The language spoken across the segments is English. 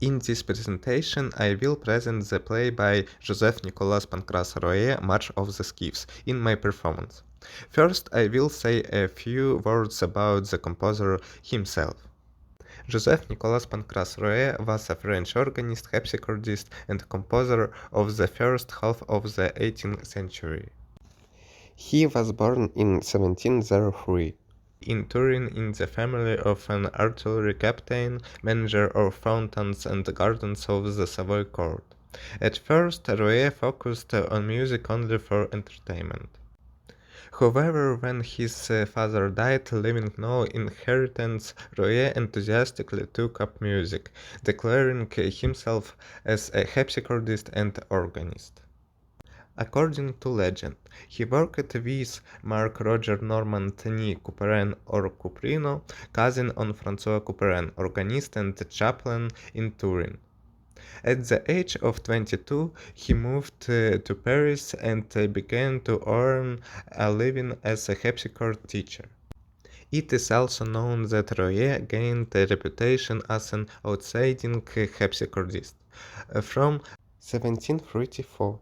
In this presentation, I will present the play by Joseph-Nicolas-Pancras March of the Scythians in my performance. First, I will say a few words about the composer himself. Joseph-Nicolas-Pancras was a French organist, harpsichordist, and composer of the first half of the 18th century. He was born in 1703 in Turin in the family of an artillery captain, manager of fountains and gardens of the Savoy court. At first, Rouet focused on music only for entertainment. However, when his father died, leaving no inheritance, Rouet enthusiastically took up music, declaring himself as a harpsichordist and organist. According to legend, he worked with Mark Roger Norman Denis Couperin or Cuprino, cousin of François Couperin, organist and chaplain in Turin. At the age of 22, he moved to Paris and began to earn a living as a harpsichord teacher. It is also known that Rouet gained a reputation as an outstanding harpsichordist. From 1734.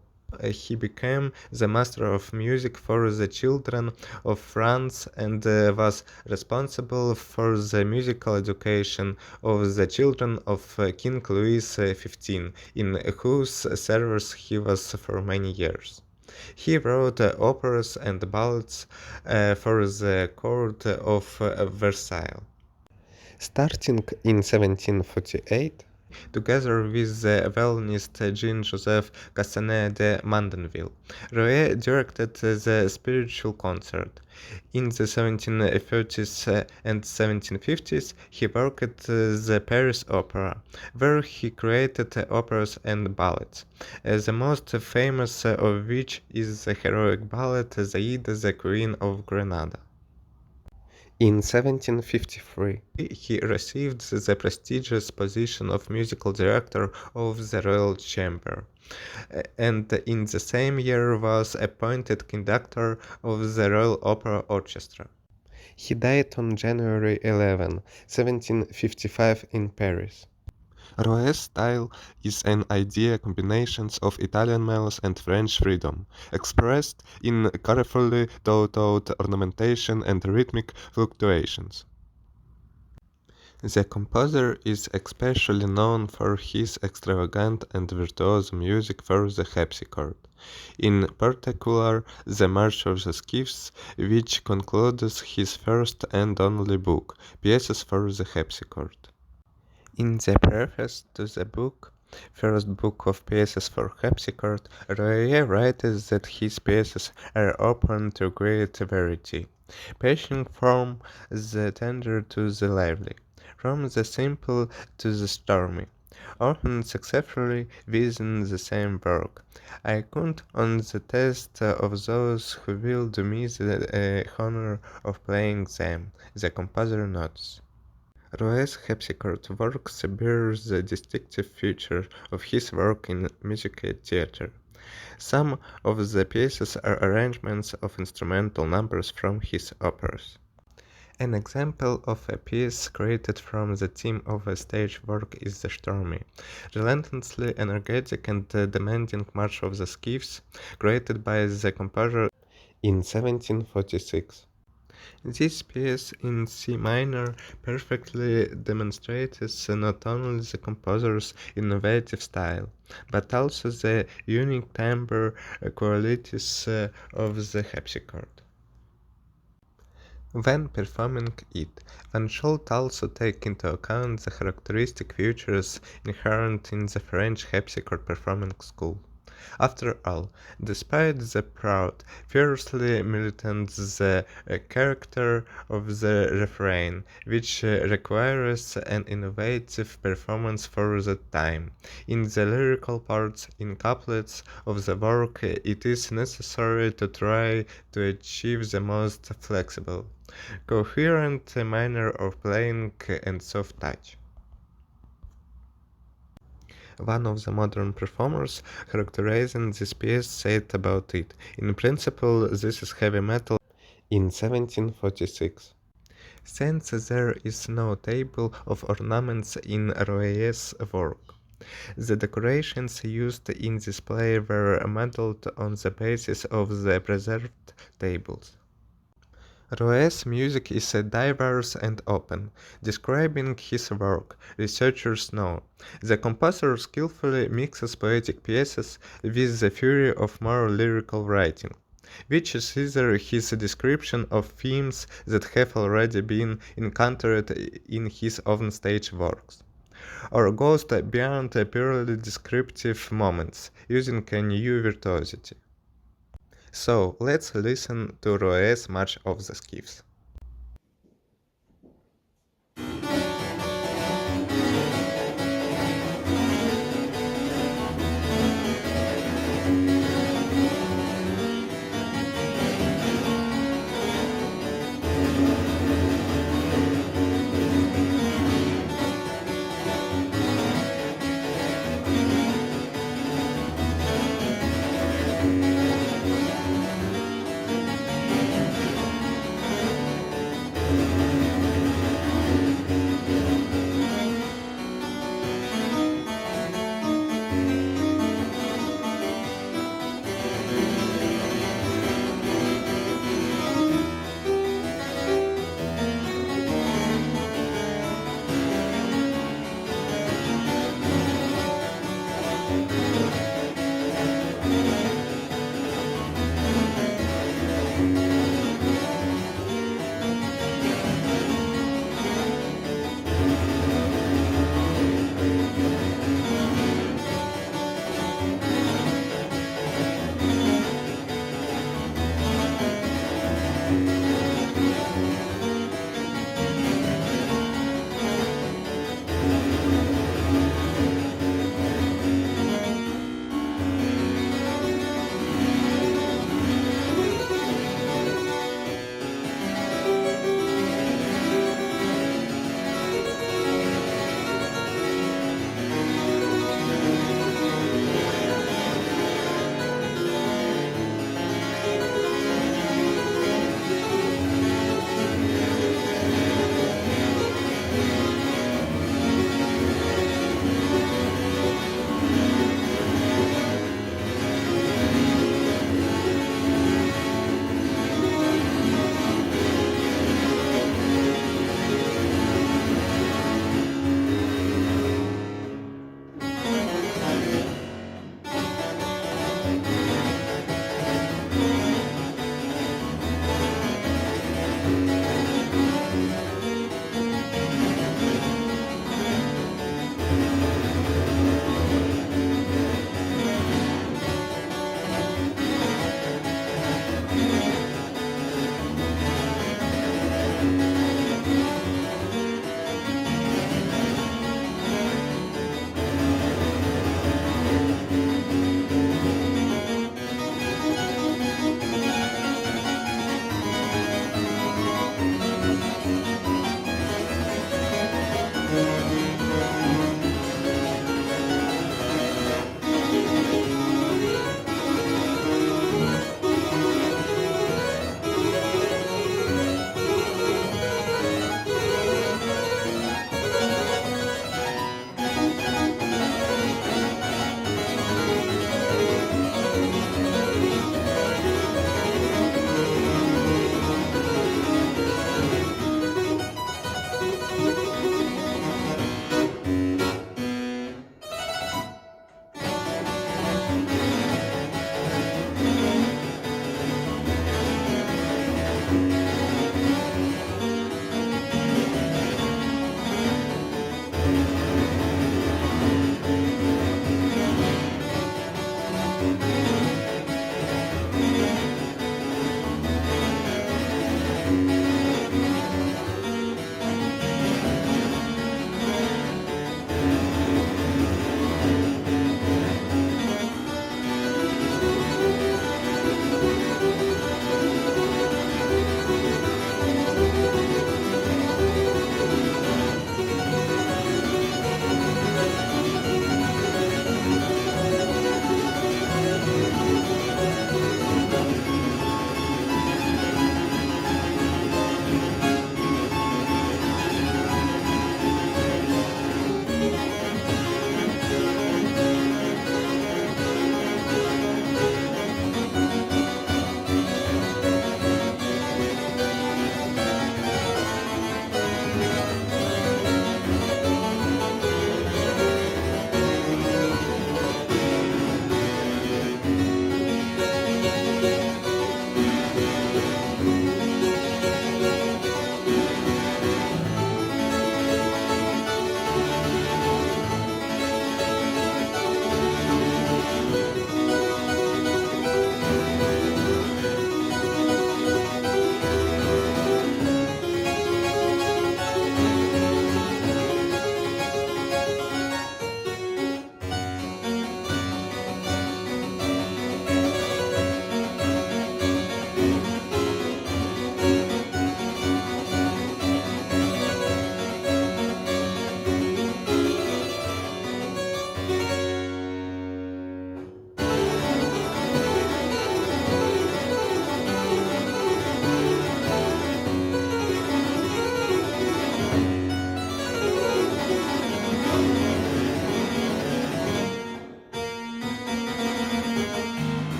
He became the master of music for the children of France and was responsible for the musical education of the children of King Louis XV, in whose service he was for many years. He wrote operas and ballets for the court of Versailles. Starting in 1748, Together with the violinist Jean-Joseph Cassanet de Mandenville, Rouet directed the spiritual concert. In the 1730s and 1750s, he worked at the Paris Opera, where he created operas and ballets, the most famous of which is the heroic ballet Zaida, the Queen of Granada. In 1753, He received the prestigious position of musical director of the Royal Chamber, and in the same year was appointed conductor of the Royal Opera Orchestra. he died on January 11, 1755 in Paris. Rouet's style is an ideal combination of Italian melos and French rhythm, expressed in carefully thought-out ornamentation and rhythmic fluctuations. The composer is especially known for his extravagant and virtuoso music for the harpsichord, in particular the March of the Scythians, which concludes his first and only book, Pieces for the Harpsichord. In the preface to the book, first book of pieces for harpsichord, Rouet writes that his pieces are open to great variety, passing from the tender to the lively, from the simple to the stormy, often successfully within the same work. I count on the taste of those who will do me the honor of playing them, the composer notes. Rouet's harpsichord works bear the distinctive feature of his work in musical theatre. Some of the pieces are arrangements of instrumental numbers from his operas. An example of a piece created from the theme of a stage work is the stormy, relentlessly energetic and demanding March of the Scythians, created by the composer in 1746. This piece in C minor perfectly demonstrates not only the composer's innovative style, but also the unique timbre qualities of the harpsichord. When performing it, one should also take into account the characteristic features inherent in the French harpsichord performing school. After all, despite the proud, fiercely militant character of the refrain, which requires an innovative performance for the time, in the lyrical parts, in couplets of the work, it is necessary to try to achieve the most flexible, coherent manner of playing and soft touch. One of the modern performers characterizing this piece said about it, "In principle, this is heavy metal." In 1746. since there is no table of ornaments in Roy's work. The decorations used in this play were modeled on the basis of the preserved tables. Roy's music is diverse and open. Describing his work, researchers know the composer skillfully mixes poetic pieces with the fury of more lyrical writing, which is either his description of themes that have already been encountered in his own stage works, or goes beyond purely descriptive moments, using a new virtuosity. So let's listen to Roy's March of the Skiffs.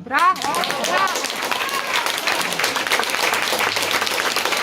Bravo!